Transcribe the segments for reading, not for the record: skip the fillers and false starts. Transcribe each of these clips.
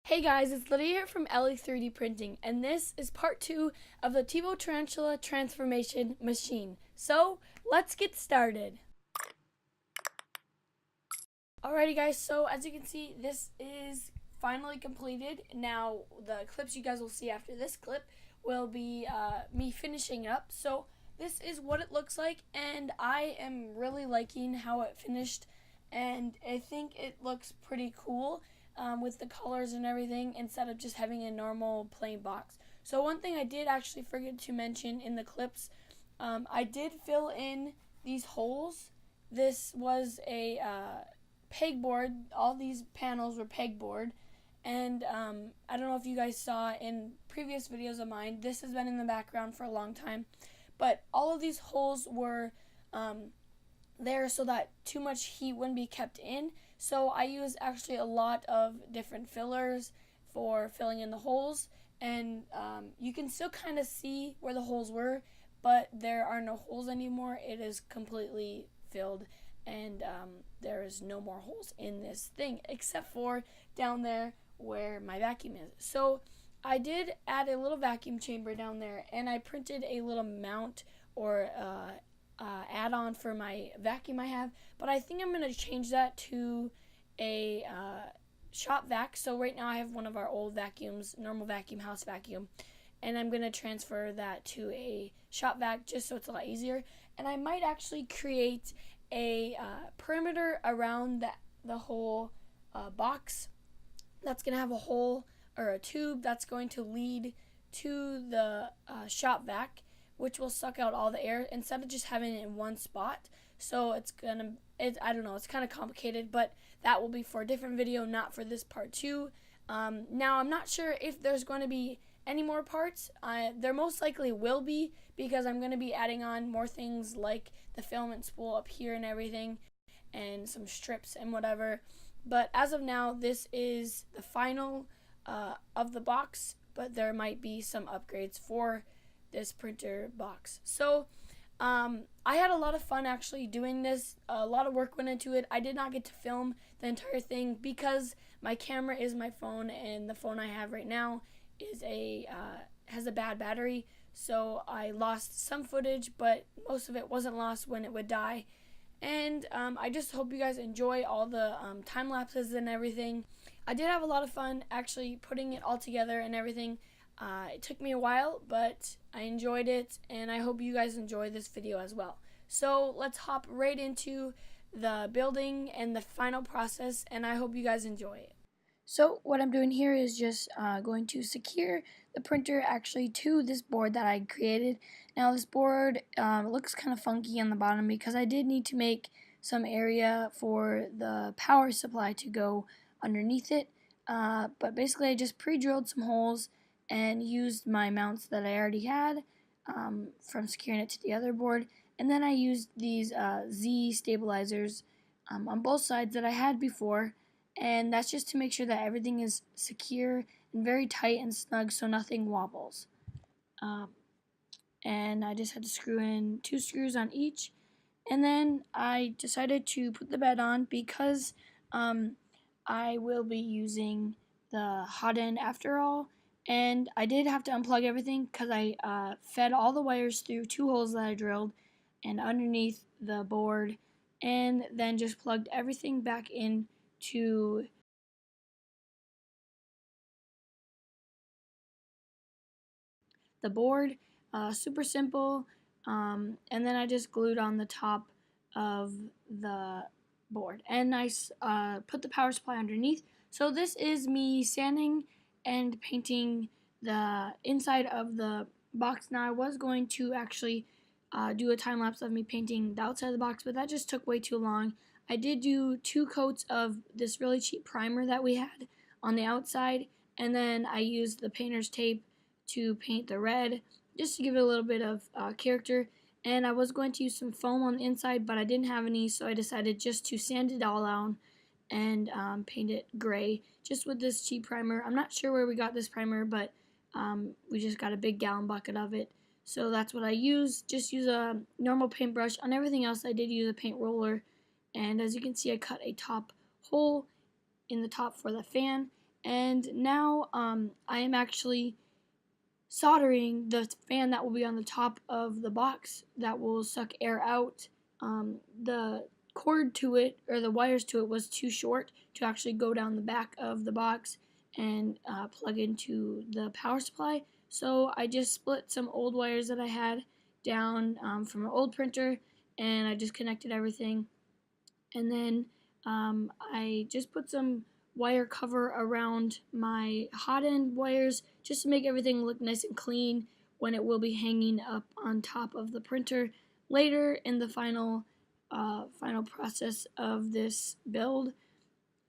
Hey guys, it's Lydia here from LE 3D Printing, and this is part 2 of the Tevo Tarantula transformation machine. So, let's get started. Alrighty guys, so as you can see, this is finally completed. Now, the clips you guys will see after this clip will be me finishing it up. So, this is what it looks like, and I am really liking how it finished, and I think it looks pretty cool. With the colors and everything instead of just having a normal plain box. So one thing I did actually forget to mention in the clips, I did fill in these holes. This was a pegboard. All these panels were pegboard. And I don't know if you guys saw in previous videos of mine, this has been in the background for a long time. But all of these holes were there so that too much heat wouldn't be kept in. So I use actually a lot of different fillers for filling in the holes, and you can still kind of see where the holes were, but there are no holes anymore. It is completely filled, and there is no more holes in this thing except for down there where my vacuum is. So I did add a little vacuum chamber down there, and I printed a little mount or add-on for my vacuum I have, but I think I'm going to change that to a shop vac. So right now I have one of our old vacuums, normal vacuum, house vacuum, and I'm going to transfer that to a shop vac just so it's a lot easier. And I might actually create a perimeter around the whole box that's going to have a hole or a tube that's going to lead to the shop vac, which will suck out all the air instead of just having it in one spot. So I don't know, it's kind of complicated, but that will be for a different video, not for this part 2. Now, I'm not sure if there's going to be any more parts. There most likely will be, because I'm going to be adding on more things like the filament spool up here and everything, and some strips and whatever. But as of now, this is the final of the box, but there might be some upgrades for this printer box. So I had a lot of fun actually doing this. A lot of work went into it. I did not get to film the entire thing because my camera is my phone, and the phone I have right now is has a bad battery. So I lost some footage, but most of it wasn't lost when it would die. And I just hope you guys enjoy all the time lapses and everything. I did have a lot of fun actually putting it all together and everything. It took me a while, but I enjoyed it, and I hope you guys enjoy this video as well. So let's hop right into the building and the final process, and I hope you guys enjoy it. So what I'm doing here is just going to secure the printer actually to this board that I created. Now this board looks kind of funky on the bottom because I did need to make some area for the power supply to go underneath it. But basically I just pre-drilled some holes and used my mounts that I already had from securing it to the other board. And then I used these Z stabilizers on both sides that I had before, and that's just to make sure that everything is secure and very tight and snug so nothing wobbles. And I just had to screw in 2 screws on each, and then I decided to put the bed on because I will be using the hot end after all. And I did have to unplug everything because I fed all the wires through 2 holes that I drilled and underneath the board, and then just plugged everything back into the board. Super simple. And then I just glued on the top of the board, and I put the power supply underneath. So this is me sanding and painting the inside of the box. Now I was going to actually do a time lapse of me painting the outside of the box, but that just took way too long. I did do 2 coats of this really cheap primer that we had on the outside, and then I used the painter's tape to paint the red just to give it a little bit of character. And I was going to use some foam on the inside, but I didn't have any, so I decided just to sand it all out and paint it gray just with this cheap primer. I'm not sure where we got this primer, but we just got a big gallon bucket of it. So that's what I used. Just use a normal paintbrush. On everything else I did use a paint roller, and as you can see I cut a top hole in the top for the fan, And now I am actually soldering the fan that will be on the top of the box that will suck air out. The cord to it, or the wires to it, was too short to actually go down the back of the box and plug into the power supply. So I just split some old wires that I had down from an old printer, and I just connected everything. And then I just put some wire cover around my hot end wires just to make everything look nice and clean when it will be hanging up on top of the printer later in the final process of this build.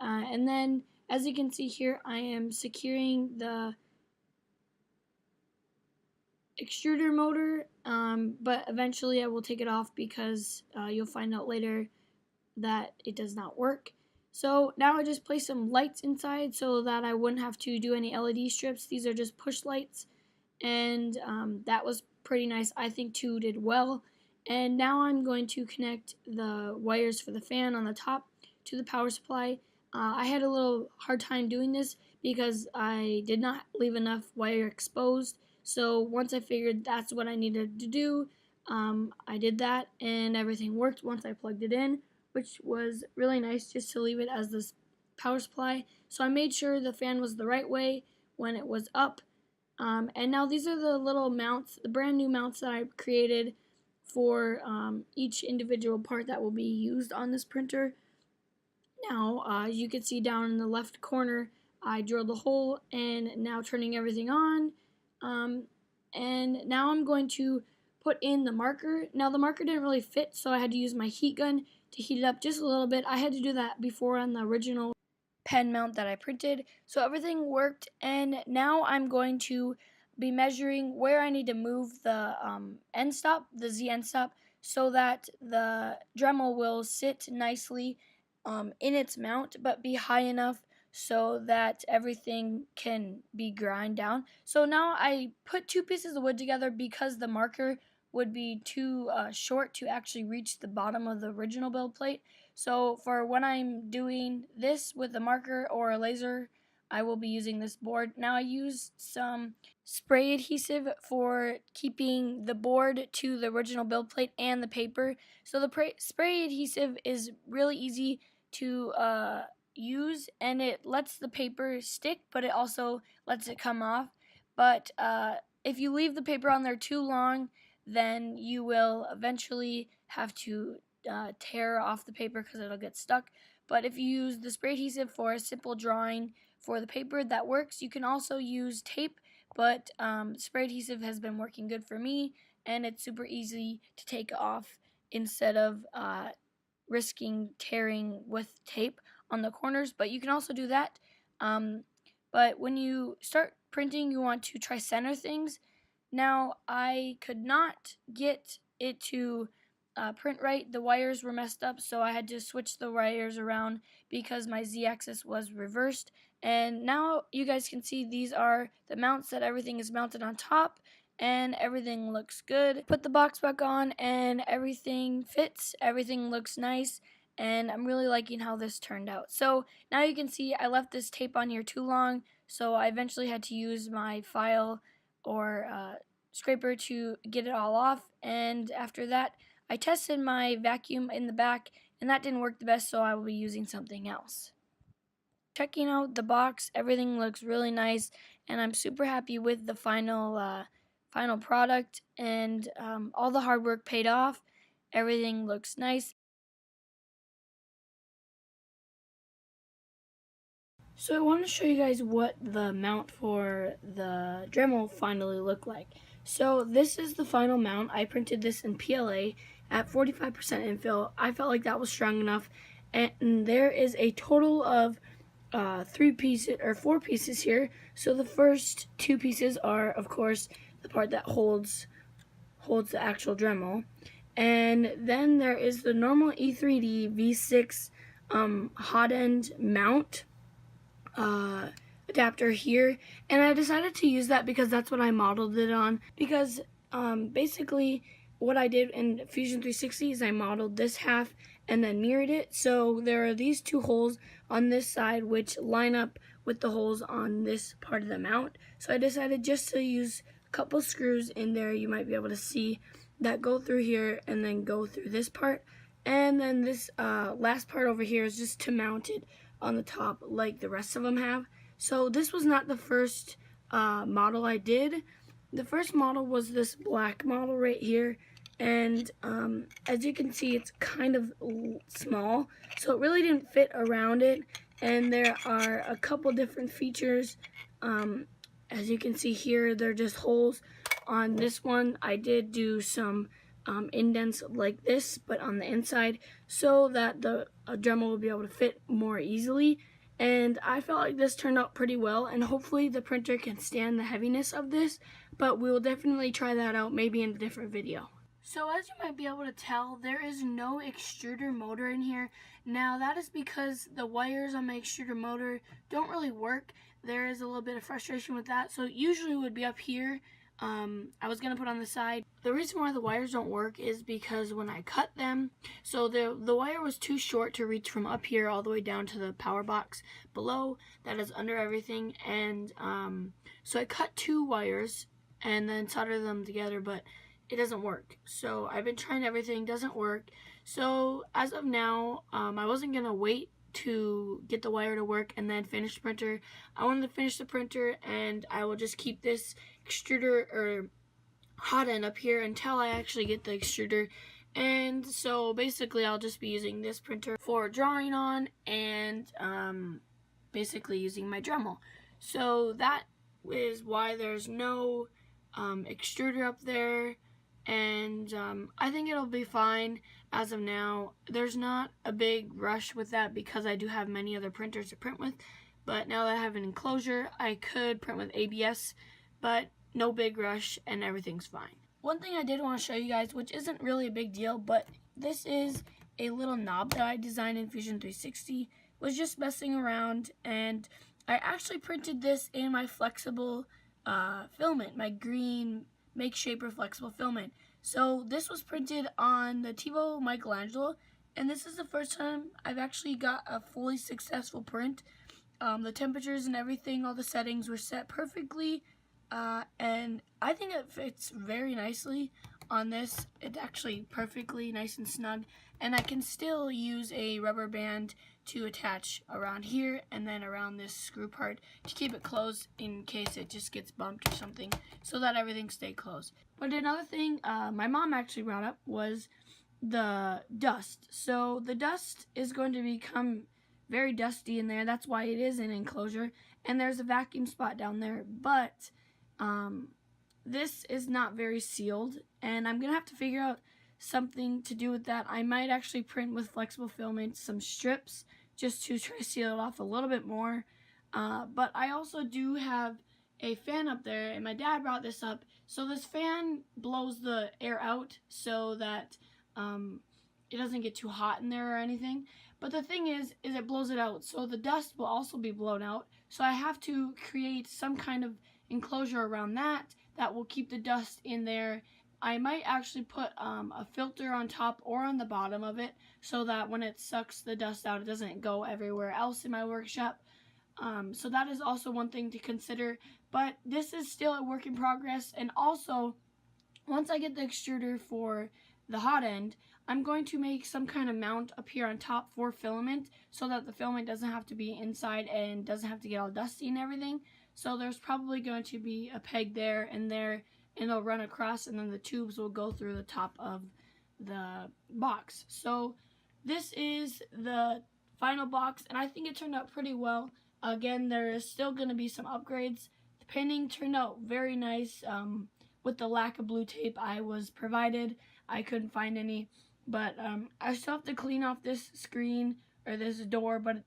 And then, as you can see here, I am securing the extruder motor, but eventually I will take it off because you'll find out later that it does not work. So now I just placed some lights inside so that I wouldn't have to do any LED strips. These are just push lights, and that was pretty nice. I think 2 did well. And now I'm going to connect the wires for the fan on the top to the power supply. I had a little hard time doing this because I did not leave enough wire exposed. So once I figured that's what I needed to do, I did that, and everything worked once I plugged it in, which was really nice just to leave it as this power supply. So I made sure the fan was the right way when it was up. And now these are the little mounts, the brand new mounts that I created for each individual part that will be used on this printer. Now, as you can see down in the left corner, I drilled a hole and now turning everything on. And now I'm going to put in the marker. Now the marker didn't really fit, so I had to use my heat gun to heat it up just a little bit. I had to do that before on the original pen mount that I printed. So everything worked, and now I'm going to be measuring where I need to move the end stop, the Z end stop, so that the Dremel will sit nicely in its mount, but be high enough so that everything can be grind down. So now I put 2 pieces of wood together because the marker would be too short to actually reach the bottom of the original build plate. So for when I'm doing this with a marker or a laser, I will be using this board. Now I use some spray adhesive for keeping the board to the original build plate and the paper. So the spray adhesive is really easy to use, and it lets the paper stick, but it also lets it come off. But if you leave the paper on there too long, then you will eventually have to tear off the paper because it'll get stuck. But if you use the spray adhesive for a simple drawing for the paper, that works. You can also use tape, but spray adhesive has been working good for me, and it's super easy to take off instead of risking tearing with tape on the corners. But you can also do that. But when you start printing, you want to try center things. Now, I could not get it to print right. The wires were messed up, so I had to switch the wires around because my Z-axis was reversed. And now you guys can see these are the mounts that everything is mounted on top, and everything looks good. Put the box back on, and everything fits. Everything looks nice, and I'm really liking how this turned out. So now you can see I left this tape on here too long, so I eventually had to use my file or scraper to get it all off. And after that, I tested my vacuum in the back, and that didn't work the best, so I will be using something else. Checking out the box, everything looks really nice, and I'm super happy with the final product, and all the hard work paid off. Everything looks nice. So I want to show you guys what the mount for the Dremel finally looked like. So this is the final mount. I printed this in PLA at 45% infill. I felt like that was strong enough, and there is a total of 4 pieces here. So the first 2 pieces are, of course, the part that holds the actual Dremel, and then there is the normal E3D V6 hot end mount adapter here, and I decided to use that because that's what I modeled it on. Because basically what I did in Fusion 360 is I modeled this half, and then mirrored it. So there are these two holes on this side which line up with the holes on this part of the mount. So I decided just to use a couple screws in there. You might be able to see that go through here and then go through this part. And then this last part over here is just to mount it on the top like the rest of them have. So this was not the first model I did. The first model was this black model right here, and as you can see, it's kind of small, so it really didn't fit around it. And there are a couple different features. As you can see here, they're just holes. On this one, I did do some indents like this, but on the inside, so that the Dremel will be able to fit more easily. And I felt like this turned out pretty well, and hopefully the printer can stand the heaviness of this, but we will definitely try that out maybe in a different video. So as you might be able to tell, there is no extruder motor in here. Now that is because the wires on my extruder motor don't really work. There is a little bit of frustration with that, so it usually would be up here. I was going to put on the side. The reason why the wires don't work is because when I cut them, so the wire was too short to reach from up here all the way down to the power box below that is under everything. And so I cut two wires and then soldered them together, but it doesn't work. So I've been trying everything, doesn't work. So as of now, I wasn't going to wait to get the wire to work and then finish the printer. I wanted to finish the printer, and I will just keep this extruder or hot end up here until I actually get the extruder. And so basically I'll just be using this printer for drawing on and basically using my Dremel. So that is why there's no extruder up there, and I think it'll be fine as of now. There's not a big rush with that because I do have many other printers to print with, but now that I have an enclosure, I could print with ABS, but no big rush and everything's fine. One thing I did want to show you guys, which isn't really a big deal, but this is a little knob that I designed in Fusion 360. Was just messing around, and I actually printed this in my flexible filament, my green Make Shaper flexible filament. So this was printed on the Tevo Michelangelo, and this is the first time I've actually got a fully successful print. The temperatures and everything, all the settings were set perfectly, and I think it fits very nicely on this. It's actually perfectly nice and snug, and I can still use a rubber band to attach around here and then around this screw part to keep it closed in case it just gets bumped or something, so that everything stays closed. But another thing my mom actually brought up was the dust. So the dust is going to become very dusty in there. That's why it is an enclosure, and there's a vacuum spot down there, but this is not very sealed, and I'm gonna have to figure out something to do with that. I might actually print with flexible filament some strips just to try to seal it off a little bit more, but I also do have a fan up there, and my dad brought this up. So this fan blows the air out so that it doesn't get too hot in there or anything. But the thing is it blows it out, so the dust will also be blown out. So I have to create some kind of enclosure around that will keep the dust in there. I might actually put a filter on top or on the bottom of it so that when it sucks the dust out, it doesn't go everywhere else in my workshop. So that is also one thing to consider, but this is still a work in progress. And also, once I get the extruder for the hot end, I'm going to make some kind of mount up here on top for filament so that the filament doesn't have to be inside and doesn't have to get all dusty and everything. So there's probably going to be a peg there, and it'll run across, and then the tubes will go through the top of the box. So this is the final box, and I think it turned out pretty well. Again, there is still going to be some upgrades. The painting turned out very nice. With the lack of blue tape I was provided, I couldn't find any, but I still have to clean off this screen or this door, but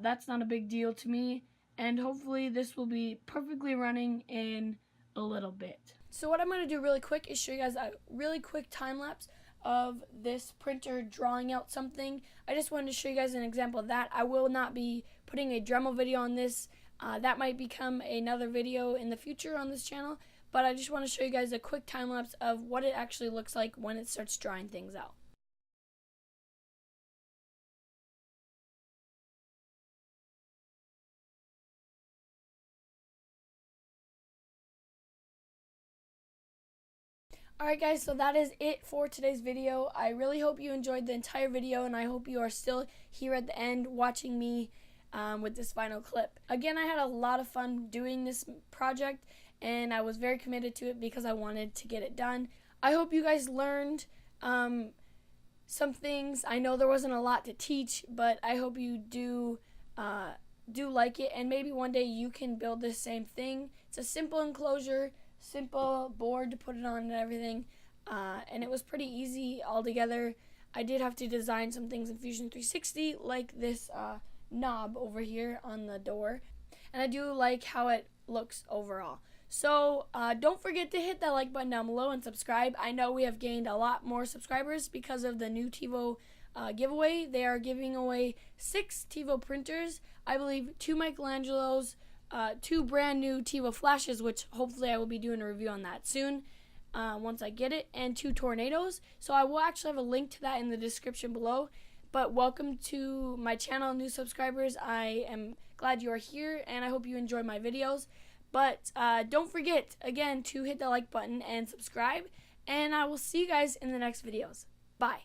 that's not a big deal to me, and hopefully this will be perfectly running in a little bit. So what I'm going to do really quick is show you guys a really quick time lapse of this printer drawing out something. I just wanted to show you guys an example of that. I will not be putting a Dremel video on this. That might become another video in the future on this channel, but I just want to show you guys a quick time lapse of what it actually looks like when it starts drawing things out. Alright guys, so that is it for today's video. I really hope you enjoyed the entire video, and I hope you are still here at the end watching me with this final clip. Again, I had a lot of fun doing this project, and I was very committed to it because I wanted to get it done. I hope you guys learned some things. I know there wasn't a lot to teach, but I hope you do like it, and maybe one day you can build this same thing. It's a simple enclosure, simple board to put it on and everything, and it was pretty easy altogether. I did have to design some things in Fusion 360, like this knob over here on the door, and I do like how it looks overall. So don't forget to hit that like button down below and subscribe. I know we have gained a lot more subscribers because of the new Tevo giveaway. They are giving away 6 Tevo printers, I believe 2 Michelangelos, 2 brand new Tevo flashes, which hopefully I will be doing a review on that soon once I get it, and 2 tornadoes. So I will actually have a link to that in the description below. But welcome to my channel, new subscribers. I am glad you are here, and I hope you enjoy my videos. But don't forget, again, to hit the like button and subscribe, and I will see you guys in the next videos. Bye.